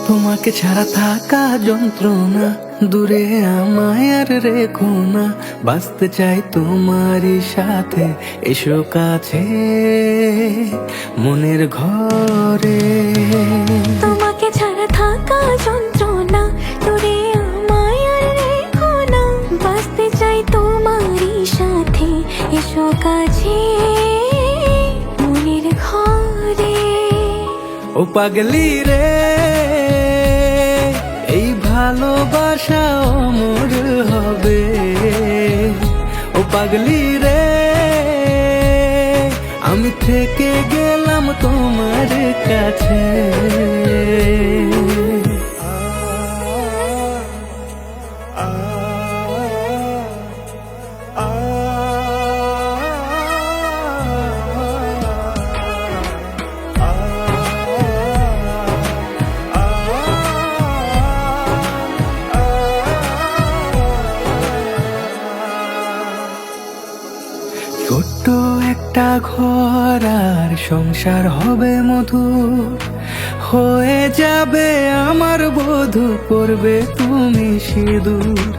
তোমাকে ছাড়া থাকা যন্ত্রণা, দূরে আমায় আর রেখো না। বাঁচতে চাই তোমারই সাথে, এসো কাছে মনের ঘরে। তোমাকে ছাড়া থাকা যন্ত্রণা, দূরে আমায় আর রেখো না। বাঁচতে চাই তোমারই সাথে, এসো কাছে মনের ঘরে। ও পাগলি রে, এই ভালোবাসা অমর হবে। ও পাগলি রে, আমি থেকে গেলাম তোমার কাছে। ছোট্ট একটা ঘর আর সংসার হবে মধুর, হয়ে যাবে আমার বধূ, করবে তুমি সিঁদুর।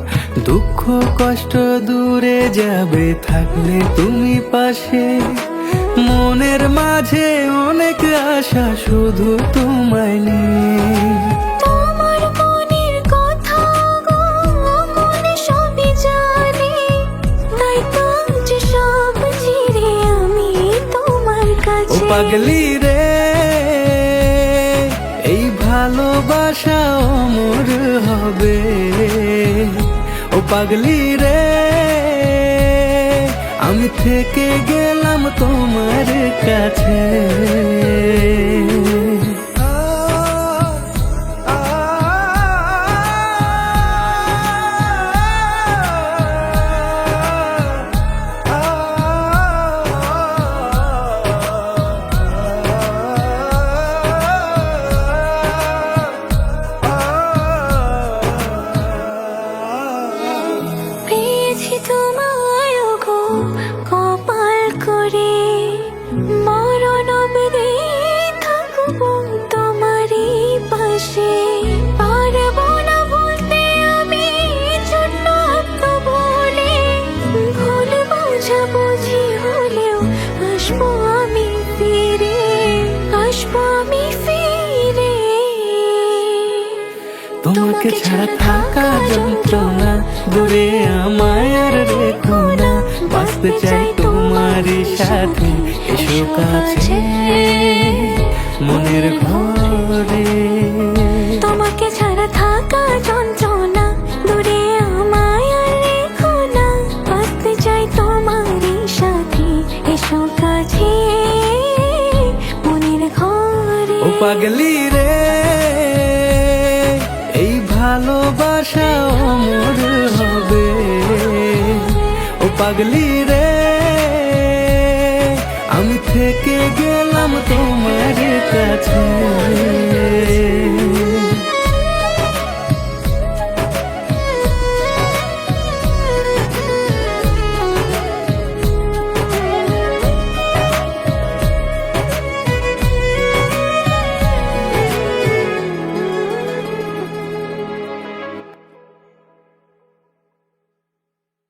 দুঃখ কষ্ট দূরে যাবে থাকলে তুমি পাশে, মনের মাঝে অনেক আশা শুধু তোমায় নিয়ে। তোমার মনের কথা গো মনে সবই জানে, তাই তো যে সব ছেড়ে আমি তোমার ও কাছে। পাগলি রে, এই ভালোবাসা অমর হবে। ও পাগলি রে, আমি থেকে গেলাম তোমার কাছে। পেয়েছি তোমায় গো কপাল করে, মরণ অবধি থাকবো তোমারই পাশে। পারবো না ভুলতে আমি ছোট্ট একটা ভুলে, ভুল বোঝাবুঝি হলেও আসবো আমি ফিরে, আসবো আমি ফিরে। তোমাকে ছাড়া থাকা যন্ত্রণা, দূরে আমায় আর রেখো না। বাঁচতে চাই তোমারই সাথে, এসো কাছে মনের ঘরে। তোমাকে ছাড়া থাকা যন্ত্রণা, দূরে আমায় আর রেখো না। বাঁচতে চাই তোমারই সাথে, এসো কাছে মনের ঘরে। ও পাগলি রে, এই ভালোবাসা অমর হবে। ও পাগলি রে, আমি থেকে গেলাম তোমার কাছে।